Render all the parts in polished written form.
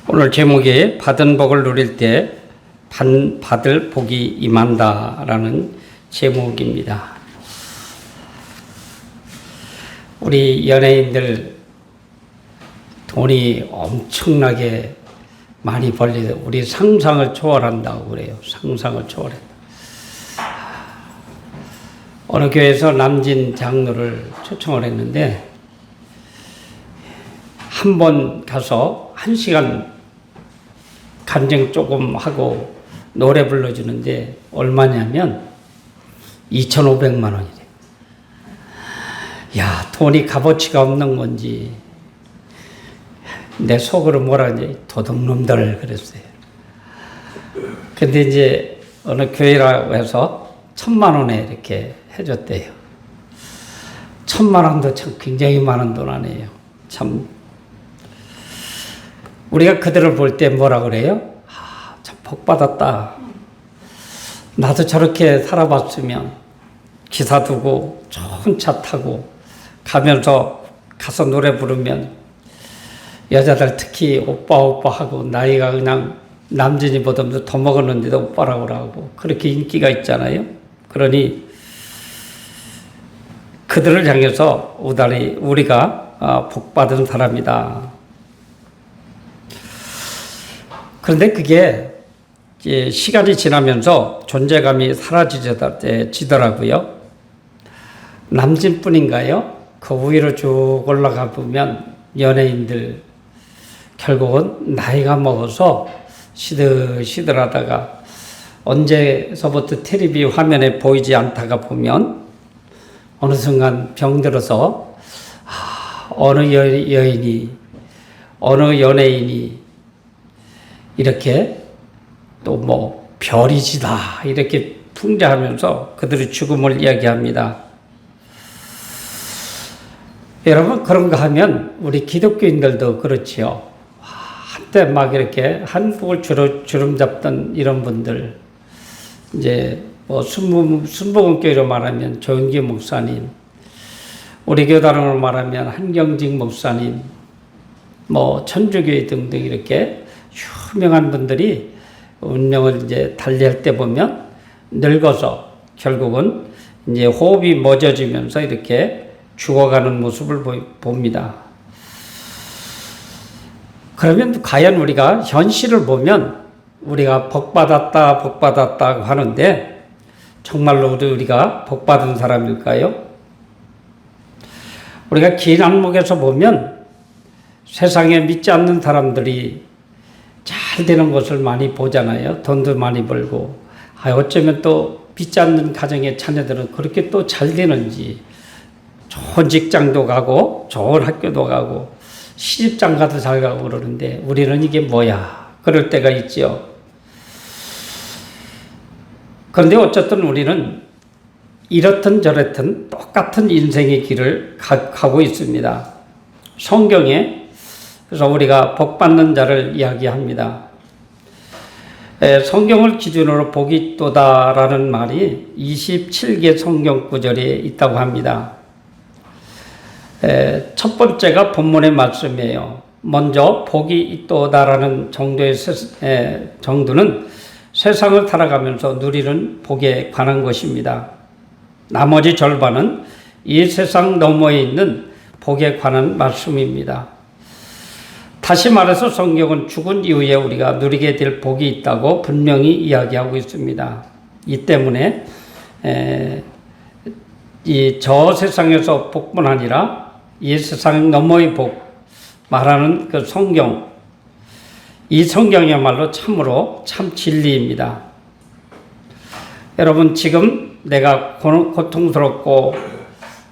오늘 제목이 받은 복을 누릴 때 받을 복이 임한다라는 제목입니다. 우리 연예인들 돈이 엄청나게 많이 벌리다 우리 상상을 초월한다고 그래요. 상상을 초월한다. 어느 교회에서 남진 장로를 초청을 했는데 한 번 가서 1시간 간증 조금 하고 노래 불러주는데 얼마냐면 2,500만 원이래. 야, 돈이 값어치가 없는 건지 내 속으로 뭐라 하지? 도둑놈들 그랬어요. 근데 이제 어느 교회라고 해서 1,000만 원에 이렇게 해줬대요. 1,000만 원도 참 굉장히 많은 돈 아니에요. 참 우리가 그들을 볼 때 뭐라 그래요? 아, 참 복 받았다. 나도 저렇게 살아봤으면 기사 두고 좋은 차 타고 가면서 가서 노래 부르면 여자들 특히 오빠 하고 나이가 그냥 남진이보다 더 먹었는데도 오빠라고 하고 그렇게 인기가 있잖아요. 그러니 그들을 향해서 우리가 복 받은 사람이다. 그런데 그게 시간이 지나면서 존재감이 사라지더라고요. 남진뿐인가요? 그 위로 쭉 올라가 보면 연예인들 결국은 나이가 먹어서 시들시들하다가 언제서부터 텔레비 화면에 보이지 않다가 보면 어느 순간 병들어서 어느 여인이 어느 연예인이 이렇게 또 뭐 별이지다 이렇게 풍자하면서 그들의 죽음을 이야기합니다. 여러분 그런가 하면 우리 기독교인들도 그렇지요. 한때 막 이렇게 한국을 주름잡던 이런 분들 이제 뭐 순복음교회로 말하면 조영기 목사님, 우리 교단으로 말하면 한경직 목사님, 뭐 천주교회 등등 이렇게 유명한 분들이 운명을 이제 달리할 때 보면 늙어서 결국은 이제 호흡이 멎어지면서 이렇게 죽어가는 모습을 봅니다. 그러면 과연 우리가 현실을 보면 우리가 복받았다 하는데 정말로 우리가 복받은 사람일까요? 우리가 긴 안목에서 보면 세상에 믿지 않는 사람들이 잘 되는 것을 많이 보잖아요. 돈도 많이 벌고. 어쩌면 또 믿지 않는 가정의 자녀들은 그렇게 또 잘 되는지 좋은 직장도 가고 좋은 학교도 가고 시집장 가도 잘 가고 그러는데 우리는 이게 뭐야? 그럴 때가 있죠. 그런데 어쨌든 우리는 이렇든 저렇든 똑같은 인생의 길을 가고 있습니다. 성경에 그래서 우리가 복받는 자를 이야기합니다. 성경을 기준으로 복이 있도다라는 말이 27개 성경 구절에 있다고 합니다. 첫 번째가 본문의 말씀이에요. 먼저 복이 있도다라는 정도는 세상을 살아가면서 누리는 복에 관한 것입니다. 나머지 절반은 이 세상 너머에 있는 복에 관한 말씀입니다. 다시 말해서 성경은 죽은 이후에 우리가 누리게 될 복이 있다고 분명히 이야기하고 있습니다. 이 때문에 저 세상에서 복뿐 아니라 이 세상 너머의 복 말하는 그 성경, 이 성경이야말로 참으로 참 진리입니다. 여러분 지금 내가 고통스럽고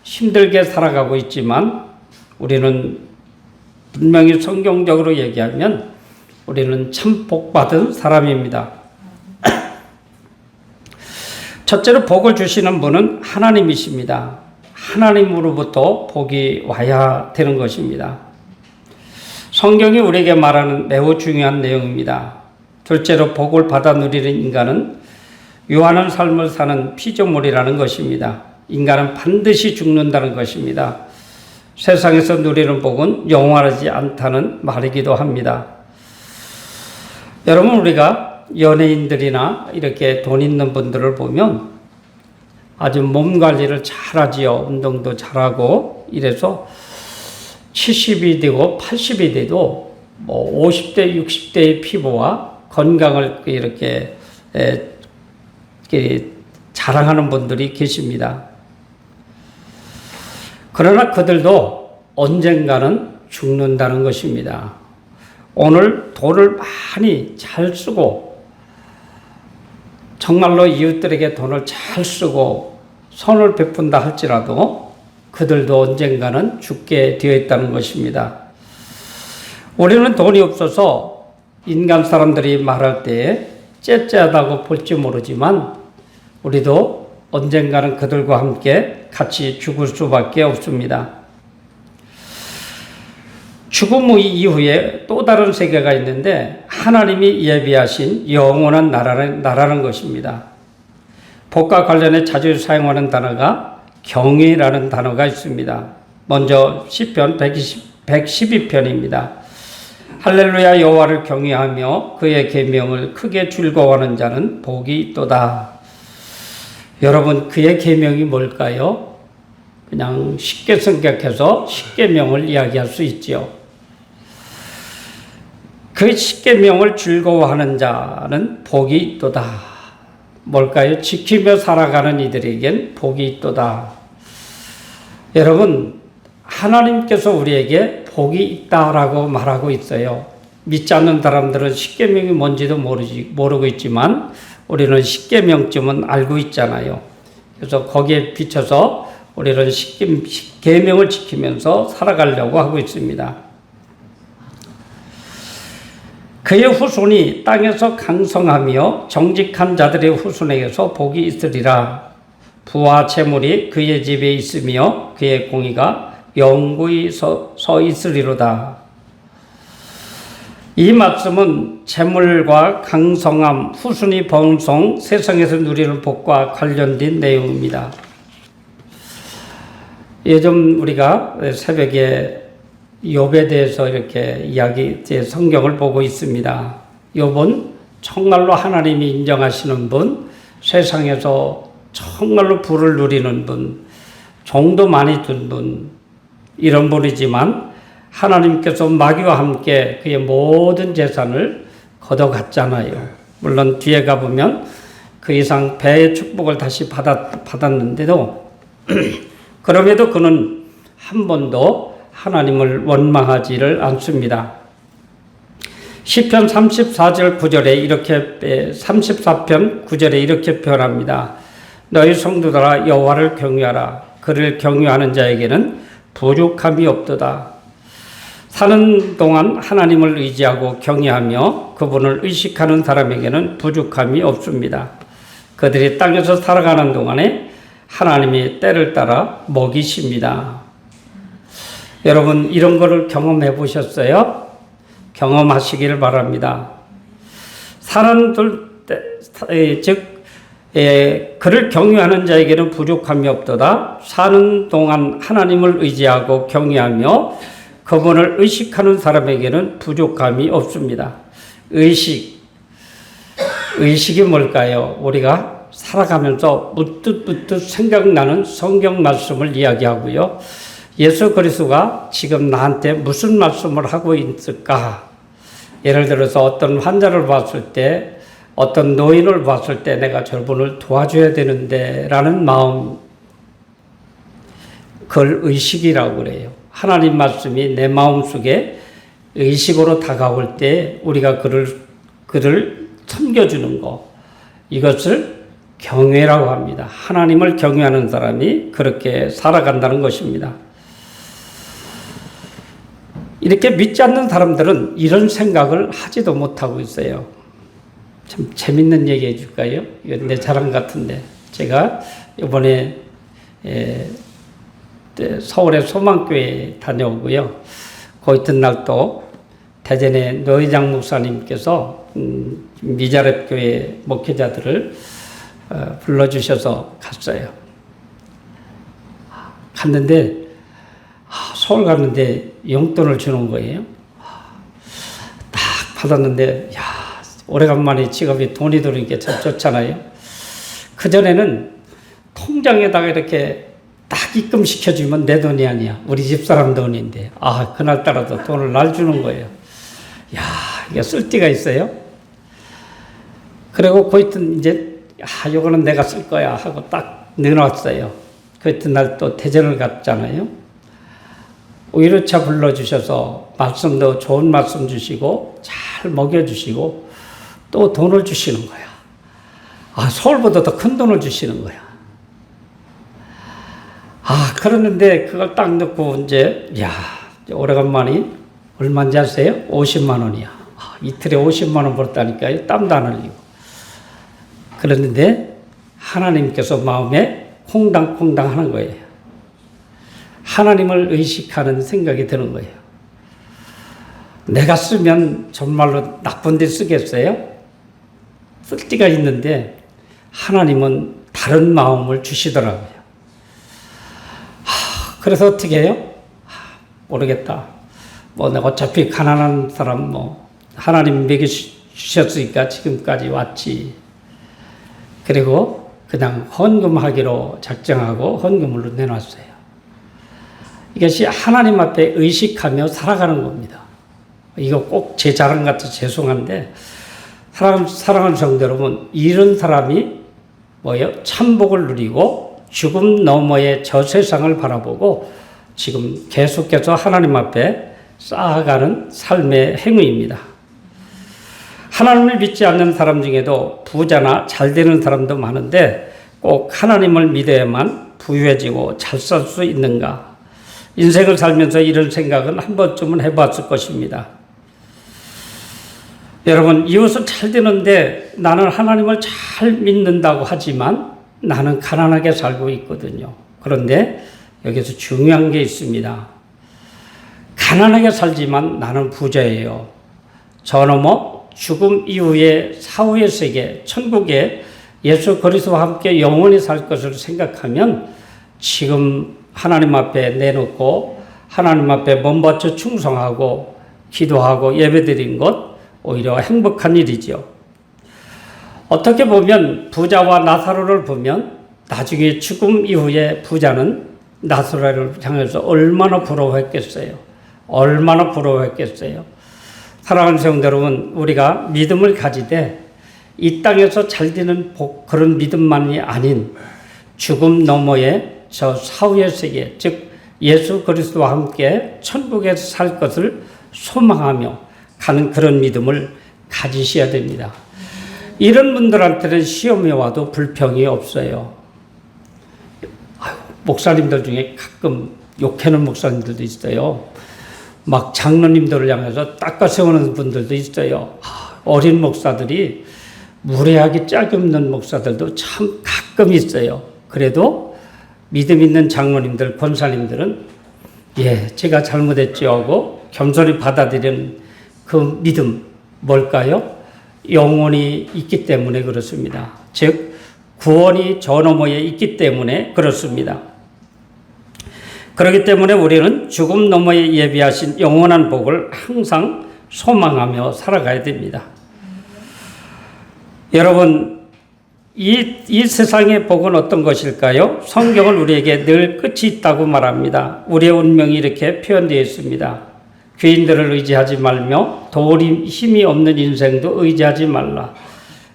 힘들게 살아가고 있지만 우리는 분명히 성경적으로 얘기하면 우리는 참 복받은 사람입니다. 첫째로 복을 주시는 분은 하나님이십니다. 하나님으로부터 복이 와야 되는 것입니다. 성경이 우리에게 말하는 매우 중요한 내용입니다. 둘째로 복을 받아 누리는 인간은 유한한 삶을 사는 피조물이라는 것입니다. 인간은 반드시 죽는다는 것입니다. 세상에서 누리는 복은 영원하지 않다는 말이기도 합니다. 여러분, 우리가 연예인들이나 이렇게 돈 있는 분들을 보면 아주 몸 관리를 잘하지요. 운동도 잘하고 이래서 70이 되고 80이 돼도 뭐 50대, 60대의 피부와 건강을 이렇게 자랑하는 분들이 계십니다. 그러나 그들도 언젠가는 죽는다는 것입니다. 오늘 돈을 많이 잘 쓰고 정말로 이웃들에게 돈을 잘 쓰고 선을 베푼다 할지라도 그들도 언젠가는 죽게 되어 있다는 것입니다. 우리는 돈이 없어서 인간 사람들이 말할 때 째째하다고 볼지 모르지만 우리도 언젠가는 그들과 함께 같이 죽을 수밖에 없습니다. 죽음 이후에 또 다른 세계가 있는데 하나님이 예비하신 영원한 나라는 것입니다. 복과 관련해 자주 사용하는 단어가 경외라는 단어가 있습니다. 먼저 시편 112편입니다. 할렐루야 여호와를 경외하며 그의 계명을 크게 즐거워하는 자는 복이 있도다. 여러분, 그의 계명이 뭘까요? 그냥 쉽게 생각해서 십계명을 이야기할 수 있지요. 그 십계명을 즐거워하는 자는 복이 있도다. 뭘까요? 지키며 살아가는 이들에겐 복이 있도다. 여러분, 하나님께서 우리에게 복이 있다라고 말하고 있어요. 믿지 않는 사람들은 십계명이 뭔지도 모르고 있지만 우리는 십계명쯤은 알고 있잖아요. 그래서 거기에 비춰서 우리는 계명을 지키면서 살아가려고 하고 있습니다. 그의 후손이 땅에서 강성하며 정직한 자들의 후손에게서 복이 있으리라. 부와 재물이 그의 집에 있으며 그의 공의가 영구히 서 있으리로다. 이 말씀은 재물과 강성함, 후손이 번성, 세상에서 누리는 복과 관련된 내용입니다. 요즘 우리가 새벽에 욥에 대해서 이렇게 성경을 보고 있습니다. 욥은 정말로 하나님이 인정하시는 분, 세상에서 정말로 부를 누리는 분, 종도 많이 둔 분, 이런 분이지만 하나님께서 마귀와 함께 그의 모든 재산을 걷어갔잖아요. 물론 뒤에 가보면 그 이상 배의 축복을 다시 받았는데도 그럼에도 그는 한 번도 하나님을 원망하지를 않습니다. 시편 34절 9절에 이렇게 34편 9절에 이렇게 표현합니다. 너희 성도들아 여호와를 경외하라. 그를 경외하는 자에게는 부족함이 없도다. 사는 동안 하나님을 의지하고 경외하며 그분을 의식하는 사람에게는 부족함이 없습니다. 그들이 땅에서 살아가는 동안에 하나님이 때를 따라 먹이십니다. 여러분, 이런 거를 경험해 보셨어요? 경험하시기를 바랍니다. 그를 경외하는 자에게는 부족함이 없도다. 사는 동안 하나님을 의지하고 경외하며 그분을 의식하는 사람에게는 부족함이 없습니다. 의식이 뭘까요? 우리가 살아가면서 문득 생각나는 성경 말씀을 이야기하고요. 예수 그리스도가 지금 나한테 무슨 말씀을 하고 있을까? 예를 들어서 어떤 환자를 봤을 때, 어떤 노인을 봤을 때 내가 저분을 도와줘야 되는데 라는 마음, 그걸 의식이라고 그래요. 하나님 말씀이 내 마음속에 의식으로 다가올 때 우리가 그를 섬겨주는 거, 이것을 경외라고 합니다. 하나님을 경외하는 사람이 그렇게 살아간다는 것입니다. 이렇게 믿지 않는 사람들은 이런 생각을 하지도 못하고 있어요. 참 재밌는 얘기 해줄까요? 이건 내 자랑 같은데, 제가 이번에 서울의 소망교회 다녀오고요. 그 이튿날 또 대전의 노회장 목사님께서 미자렙 교회 목회자들을 불러주셔서 갔어요. 갔는데 서울 갔는데 용돈을 주는 거예요. 딱 받았는데, 야, 오래간만에 직업이 돈이 들어오니까 참 좋잖아요. 그전에는 통장에다가 이렇게 딱 입금시켜주면 내 돈이 아니야. 우리 집사람 돈인데. 아, 그날따라도 돈을 날 주는 거예요. 야, 이게 쓸 데가 있어요. 그리고 그 이제, 요거는 내가 쓸 거야 하고 딱 넣어놨어요. 그 이튿날 또 대전을 갔잖아요. 위로차 불러주셔서 말씀도 좋은 말씀 주시고 잘 먹여주시고 또 돈을 주시는 거야. 아, 서울보다 더 큰 돈을 주시는 거야. 아, 그러는데 그걸 딱 넣고 이제, 오래간만에 얼마인지 아세요? 50만 원이야. 아, 이틀에 50만 원 벌었다니까요. 땀도 안 흘리고. 그랬는데 하나님께서 마음에 콩당콩당 하는 거예요. 하나님을 의식하는 생각이 드는 거예요. 내가 쓰면 정말로 나쁜 데 쓰겠어요? 쓸 데가 있는데 하나님은 다른 마음을 주시더라고요. 그래서 어떻게 해요? 모르겠다. 내가 어차피 가난한 사람, 하나님 먹여주셨으니까 지금까지 왔지. 그리고 그냥 헌금하기로 작정하고 헌금으로 내놨어요. 이것이 하나님 앞에 의식하며 살아가는 겁니다. 이거 꼭 제 자랑 같아서 죄송한데, 사랑하는 성도 여러분, 이런 사람이 참복을 누리고 죽음 너머의 저 세상을 바라보고 지금 계속해서 하나님 앞에 쌓아가는 삶의 행위입니다. 하나님을 믿지 않는 사람 중에도 부자나 잘 되는 사람도 많은데 꼭 하나님을 믿어야만 부유해지고 잘 살 수 있는가? 인생을 살면서 이런 생각은 한 번쯤은 해봤을 것입니다. 여러분, 이웃은 잘 되는데 나는 하나님을 잘 믿는다고 하지만 나는 가난하게 살고 있거든요. 그런데 여기서 중요한 게 있습니다. 가난하게 살지만 나는 부자예요. 저 넘어 죽음 이후의 사후의 세계, 천국에 예수 그리스도와 함께 영원히 살 것을 생각하면 지금 하나님 앞에 내놓고 하나님 앞에 몸바쳐 충성하고 기도하고 예배드린 것 오히려 행복한 일이죠. 어떻게 보면 부자와 나사로를 보면 나중에 죽음 이후에 부자는 나사로를 향해서 얼마나 부러워했겠어요. 얼마나 부러워했겠어요. 사랑하는 성도 여러분, 우리가 믿음을 가지되 이 땅에서 잘 되는 그런 믿음만이 아닌 죽음 너머의 저 사후의 세계, 즉 예수 그리스도와 함께 천국에서 살 것을 소망하며 가는 그런 믿음을 가지셔야 됩니다. 이런 분들한테는 시험이 와도 불평이 없어요. 목사님들 중에 가끔 욕하는 목사님들도 있어요. 막 장로님들을 향해서 닦아 세우는 분들도 있어요. 어린 목사들이 무례하게 짝이 없는 목사들도 참 가끔 있어요. 그래도 믿음 있는 장로님들, 권사님들은 제가 잘못했죠 하고 겸손히 받아들이는 그 믿음 뭘까요? 영혼이 있기 때문에 그렇습니다. 즉 구원이 저 너머에 있기 때문에 그렇습니다. 그렇기 때문에 우리는 죽음 너머에 예비하신 영원한 복을 항상 소망하며 살아가야 됩니다. 여러분, 이 세상의 복은 어떤 것일까요? 성경은 우리에게 늘 끝이 있다고 말합니다. 우리의 운명이 이렇게 표현되어 있습니다. 귀인들을 의지하지 말며 도리 힘이 없는 인생도 의지하지 말라.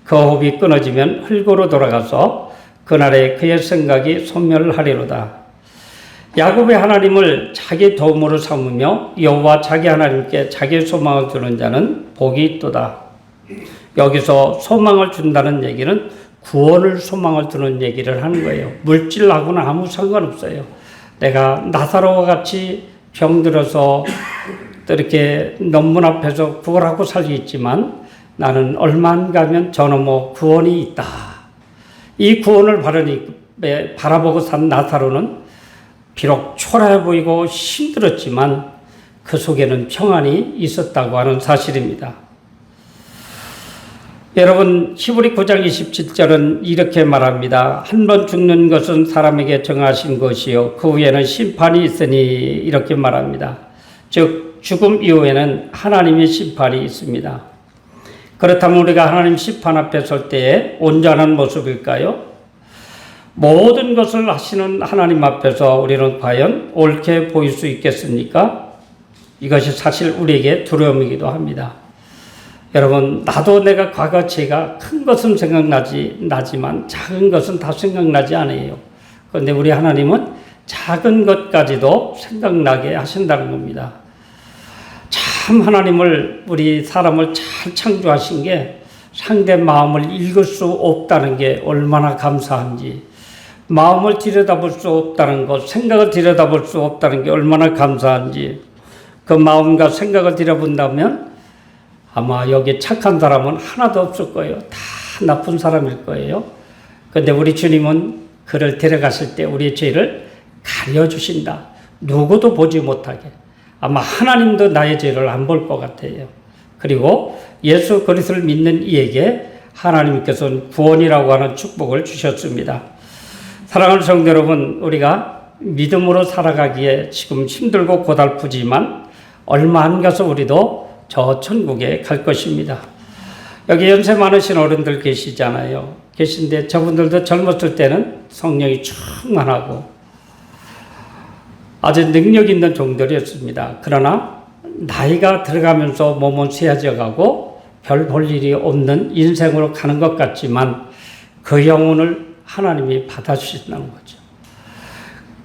그 호흡이 끊어지면 흙으로 돌아가서 그날에 그의 생각이 소멸하리로다. 야곱의 하나님을 자기 도움으로 삼으며 여호와 자기 하나님께 자기 소망을 두는 자는 복이 있도다. 여기서 소망을 준다는 얘기는 구원을 소망을 두는 얘기를 하는 거예요. 물질하고는 아무 상관없어요. 내가 나사로와 같이 병들어서 또 이렇게 논문 앞에서 구걸하고 살겠지만 나는 얼마 안 가면 저 넘어 구원이 있다. 이 구원을 바라보고 산 나사로는 비록 초라해 보이고 힘들었지만 그 속에는 평안이 있었다고 하는 사실입니다. 여러분, 히브리 9장 27절은 이렇게 말합니다. 한 번 죽는 것은 사람에게 정하신 것이요 그 후에는 심판이 있으니 이렇게 말합니다. 즉 죽음 이후에는 하나님의 심판이 있습니다. 그렇다면 우리가 하나님 심판 앞에 설 때에 온전한 모습일까요? 모든 것을 하시는 하나님 앞에서 우리는 과연 옳게 보일 수 있겠습니까? 이것이 사실 우리에게 두려움이기도 합니다. 여러분, 나도 내가 과거 죄가 큰 것은 나지만 작은 것은 다 생각나지 않아요. 그런데 우리 하나님은 작은 것까지도 생각나게 하신다는 겁니다. 참 하나님을, 우리 사람을 잘 창조하신 게 상대 마음을 읽을 수 없다는 게 얼마나 감사한지, 마음을 들여다볼 수 없다는 것, 생각을 들여다볼 수 없다는 게 얼마나 감사한지, 그 마음과 생각을 들여본다면 아마 여기 착한 사람은 하나도 없을 거예요. 다 나쁜 사람일 거예요. 그런데 우리 주님은 그를 데려가실 때 우리의 죄를 가려주신다. 누구도 보지 못하게. 아마 하나님도 나의 죄를 안 볼 것 같아요. 그리고 예수 그리스도를 믿는 이에게 하나님께서는 구원이라고 하는 축복을 주셨습니다. 사랑하는 성도 여러분, 우리가 믿음으로 살아가기에 지금 힘들고 고달프지만 얼마 안 가서 우리도 저 천국에 갈 것입니다. 여기 연세 많으신 어른들 계시잖아요. 계신데 저분들도 젊었을 때는 성령이 충만하고 아주 능력 있는 종들이었습니다. 그러나 나이가 들어가면서 몸은 쇠해져 가고 별 볼 일이 없는 인생으로 가는 것 같지만 그 영혼을 하나님이 받아주신다는 거죠.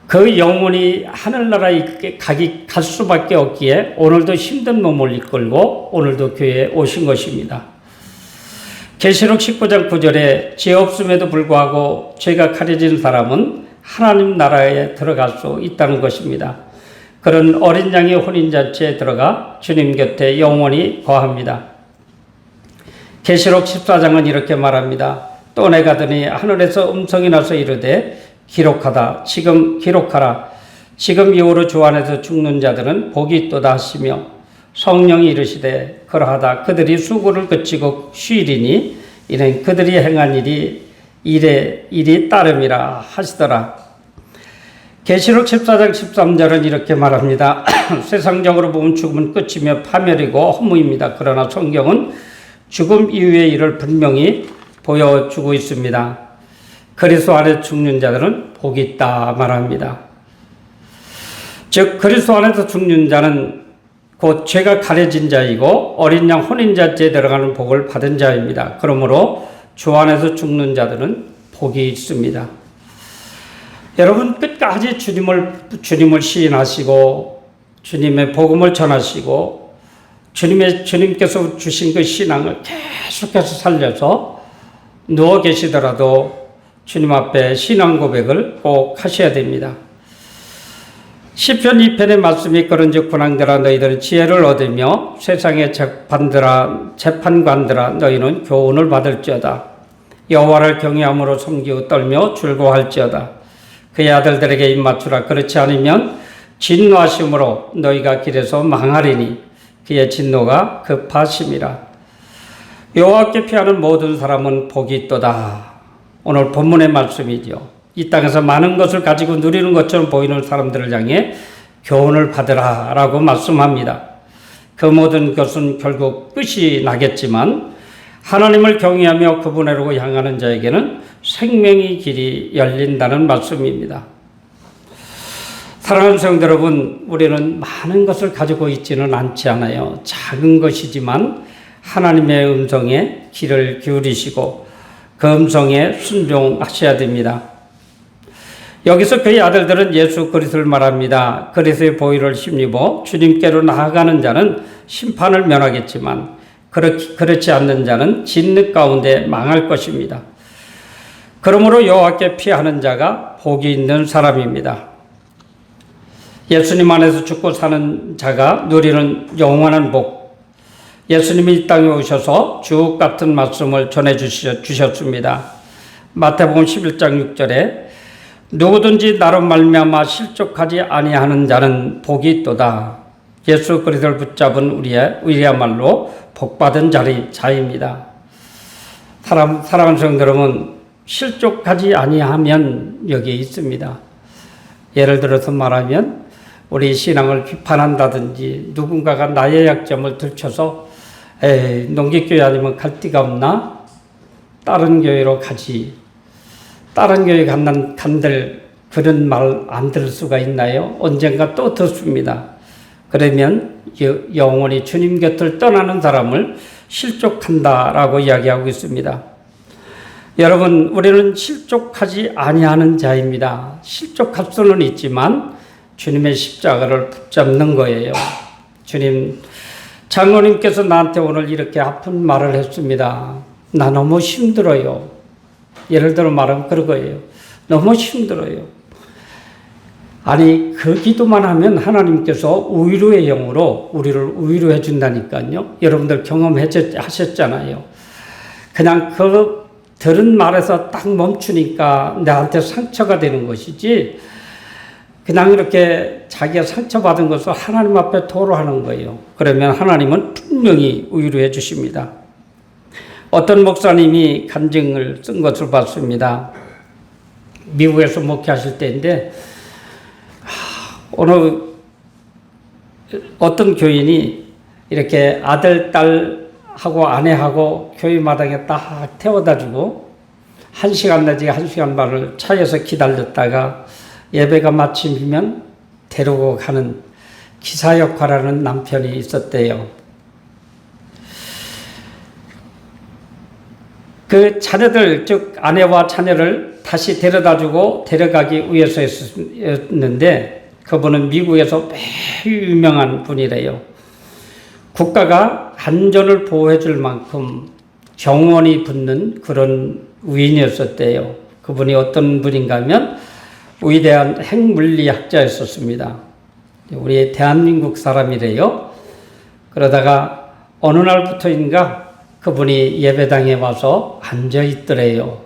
그 영혼이 하늘나라에 갈 수밖에 없기에 오늘도 힘든 몸을 이끌고 오늘도 교회에 오신 것입니다. 계시록 19장 9절에 죄 없음에도 불구하고 죄가 가려진 사람은 하나님 나라에 들어갈 수 있다는 것입니다. 그런 어린 양의 혼인잔치에 들어가 주님 곁에 영원히 거합니다. 계시록 14장은 이렇게 말합니다. 또 내가 더니 하늘에서 음성이 나서 이르되 기록하라. 지금 이후로 주 안에서 죽는 자들은 복이 있도다 하시며 성령이 이르시되 그러하다 그들이 수고를 그치고 쉬리니 이는 그들이 행한 일이 따름이라 하시더라. 계시록 14장 13절은 이렇게 말합니다. 세상적으로 보면 죽음은 끝이며 파멸이고 허무입니다. 그러나 성경은 죽음 이후의 일을 분명히 보여주고 있습니다. 그리스도 안에 죽는 자들은 복이 있다 말합니다. 즉 그리스도 안에서 죽는 자는 곧 죄가 가려진 자이고 어린 양 혼인잔치에 들어가는 복을 받은 자입니다. 그러므로 주 안에서 죽는 자들은 복이 있습니다. 여러분 끝까지 주님을 시인하시고 주님의 복음을 전하시고 주님께서 주신 그 신앙을 계속해서 살려서 누워 계시더라도 주님 앞에 신앙 고백을 꼭 하셔야 됩니다. 시편 2편의 말씀이 그런즉 군왕들아 너희들은 지혜를 얻으며 세상의 재판관들아 너희는 교훈을 받을지어다. 여호와를 경외함으로 섬기고 떨며 즐거워할지어다. 그의 아들들에게 입맞추라. 그렇지 않으면 진노하심으로 너희가 길에서 망하리니 그의 진노가 급하심이라. 여호와께 피하는 모든 사람은 복이 있도다. 오늘 본문의 말씀이죠. 이 땅에서 많은 것을 가지고 누리는 것처럼 보이는 사람들을 향해 교훈을 받으라 라고 말씀합니다. 그 모든 것은 결국 끝이 나겠지만 하나님을 경외하며 그분으로 향하는 자에게는 생명의 길이 열린다는 말씀입니다. 사랑하는 성도 여러분, 우리는 많은 것을 가지고 있지는 않지 않아요. 작은 것이지만 하나님의 음성에 귀를 기울이시고 그 음성에 순종하셔야 됩니다. 여기서 그의 아들들은 예수 그리스도를 말합니다. 그리스도의 보혈을 힘입어 주님께로 나아가는 자는 심판을 면하겠지만 그렇지 않는 자는 진흙 가운데 망할 것입니다. 그러므로 여호와께 피하는 자가 복이 있는 사람입니다. 예수님 안에서 죽고 사는 자가 누리는 영원한 복. 예수님이 이 땅에 오셔서 주옥 같은 말씀을 전해주셨습니다. 마태복음 11장 6절에 누구든지 나로 말미암아 실족하지 아니하는 자는 복이 있도다. 예수 그리스도를 붙잡은 우리야말로 복받은 자입니다. 사랑하는 성도 여러분, 실족하지 아니하면 여기에 있습니다. 예를 들어서 말하면 우리 신앙을 비판한다든지 누군가가 나의 약점을 들춰서 에이, 농기교회 아니면 갈 데가 없나? 다른 교회로 가지. 다른 교회 간들 그런 말 안 들을 수가 있나요? 언젠가 또 듣습니다. 그러면 영원히 주님 곁을 떠나는 사람을 실족한다라고 이야기하고 있습니다. 여러분, 우리는 실족하지 아니하는 자입니다. 실족할 수는 있지만 주님의 십자가를 붙잡는 거예요. 주님, 장로님께서 나한테 오늘 이렇게 아픈 말을 했습니다. 나 너무 힘들어요. 예를 들어 말하면 그런 거예요. 너무 힘들어요. 아니, 그 기도만 하면 하나님께서 위로의 영으로 우리를 위로해 준다니까요. 여러분들 경험하셨잖아요. 그냥 그 들은 말에서 딱 멈추니까 나한테 상처가 되는 것이지, 그냥 이렇게 자기가 상처받은 것을 하나님 앞에 토로하는 거예요. 그러면 하나님은 분명히 위로해 주십니다. 어떤 목사님이 간증을 쓴 것을 봤습니다. 미국에서 목회하실 때인데, 어느 어떤 교인이 이렇게 아들, 딸하고 아내하고 교회 마당에 딱 태워다 주고 1시간 내지 1시간 반을 차에서 기다렸다가 예배가 마치면 데리고 가는 기사 역할하는 남편이 있었대요. 그 자녀들, 즉 아내와 자녀를 다시 데려다주고 데려가기 위해서였는데, 그분은 미국에서 매우 유명한 분이래요. 국가가 안전을 보호해 줄 만큼 경원이 붙는 그런 위인이었었대요. 그분이 어떤 분인가 하면 위대한 핵물리학자였었습니다. 우리 대한민국 사람이래요. 그러다가 어느 날부터인가 그분이 예배당에 와서 앉아 있더래요.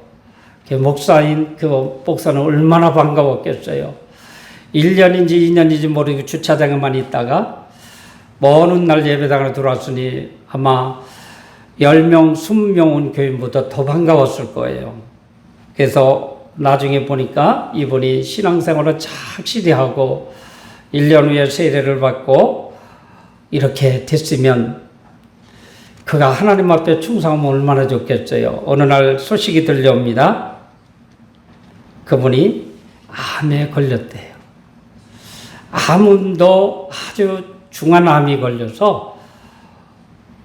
목사인 그 목사는 얼마나 반가웠겠어요. 1년인지 2년인지 모르고 주차장에만 있다가 먼 훗날 예배당으로 들어왔으니 아마 10명, 20명 온 교인보다 더 반가웠을 거예요. 그래서 나중에 보니까 이분이 신앙생활을 착실히 하고 1년 후에 세례를 받고 이렇게 됐으면 그가 하나님 앞에 충성하면 얼마나 좋겠어요. 어느 날 소식이 들려옵니다. 그분이 암에 걸렸대요. 암도 아주 중한 암이 걸려서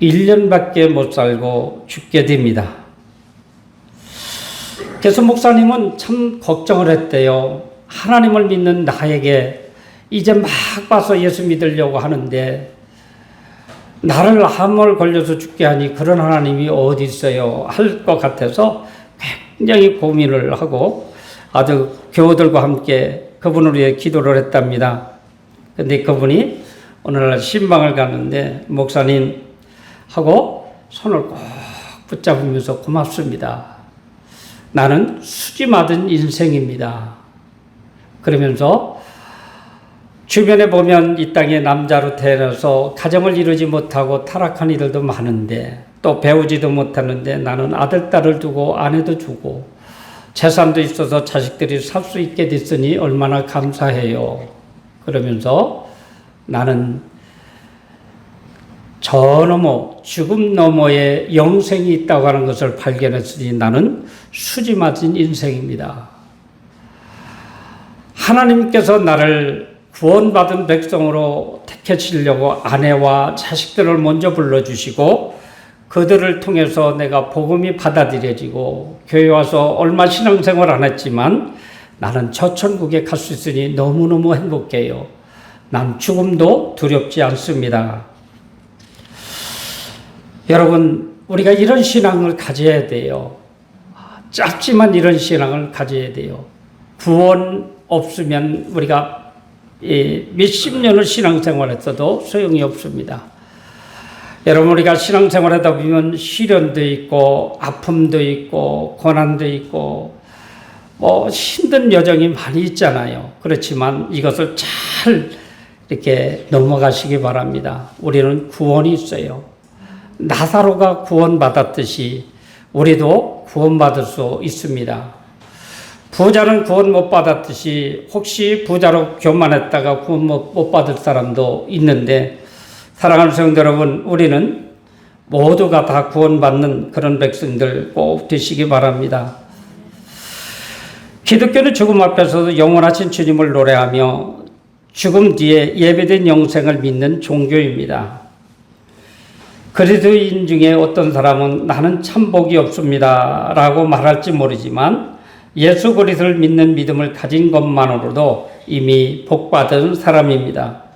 1년밖에 못 살고 죽게 됩니다. 그래서 목사님은 참 걱정을 했대요. 하나님을 믿는 나에게 이제 막 봐서 예수 믿으려고 하는데 나를 암을 걸려서 죽게 하니 그런 하나님이 어디 있어요? 할 것 같아서 굉장히 고민을 하고 아주 교우들과 함께 그분을 위해 기도를 했답니다. 근데 그분이 어느 날 신방을 갔는데 목사님 하고 손을 꼭 붙잡으면서 고맙습니다. 나는 수지 맞은 인생입니다. 그러면서 주변에 보면 이 땅에 남자로 태어나서 가정을 이루지 못하고 타락한 이들도 많은데 또 배우지도 못하는데 나는 아들, 딸을 두고 아내도 주고 재산도 있어서 자식들이 살 수 있게 됐으니 얼마나 감사해요. 그러면서 나는 저 너머 죽음 너머에 영생이 있다고 하는 것을 발견했으니 나는 수지 맞은 인생입니다. 하나님께서 나를 구원받은 백성으로 택하시려고 아내와 자식들을 먼저 불러주시고 그들을 통해서 내가 복음이 받아들여지고 교회 와서 얼마 신앙생활 안 했지만 나는 저 천국에 갈 수 있으니 너무너무 행복해요. 난 죽음도 두렵지 않습니다. 여러분, 우리가 이런 신앙을 가져야 돼요. 짧지만 이런 신앙을 가져야 돼요. 구원 없으면 우리가 몇십 년을 신앙생활했어도 소용이 없습니다. 여러분, 우리가 신앙생활하다 보면 시련도 있고 아픔도 있고 고난도 있고 힘든 여정이 많이 있잖아요. 그렇지만 이것을 잘 이렇게 넘어가시기 바랍니다. 우리는 구원이 있어요. 나사로가 구원받았듯이 우리도 구원받을 수 있습니다. 부자는 구원 못 받았듯이 혹시 부자로 교만했다가 구원 못 받을 사람도 있는데, 사랑하는 성도 여러분, 우리는 모두가 다 구원받는 그런 백성들 꼭 되시기 바랍니다. 기독교는 죽음 앞에서도 영원하신 주님을 노래하며 죽음 뒤에 예배된 영생을 믿는 종교입니다. 그리스도인 중에 어떤 사람은 나는 참 복이 없습니다 라고 말할지 모르지만 예수 그리스도를 믿는 믿음을 가진 것만으로도 이미 복받은 사람입니다.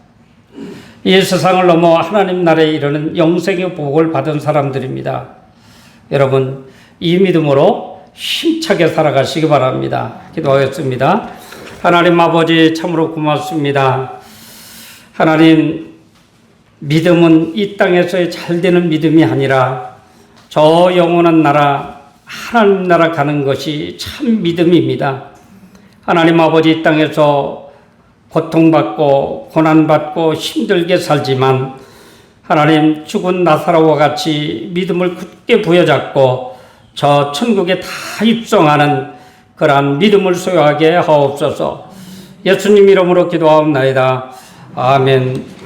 이 세상을 넘어 하나님 나라에 이르는 영생의 복을 받은 사람들입니다. 여러분, 이 믿음으로 힘차게 살아가시기 바랍니다. 기도하겠습니다. 하나님 아버지 참으로 고맙습니다. 하나님, 믿음은 이 땅에서의 잘 되는 믿음이 아니라 저 영원한 나라, 하나님 나라 가는 것이 참 믿음입니다. 하나님 아버지, 이 땅에서 고통받고 고난받고 힘들게 살지만 하나님, 죽은 나사로와 같이 믿음을 굳게 부여잡고 저 천국에 다 입성하는 그러한 믿음을 소유하게 하옵소서. 예수님 이름으로 기도하옵나이다. 아멘.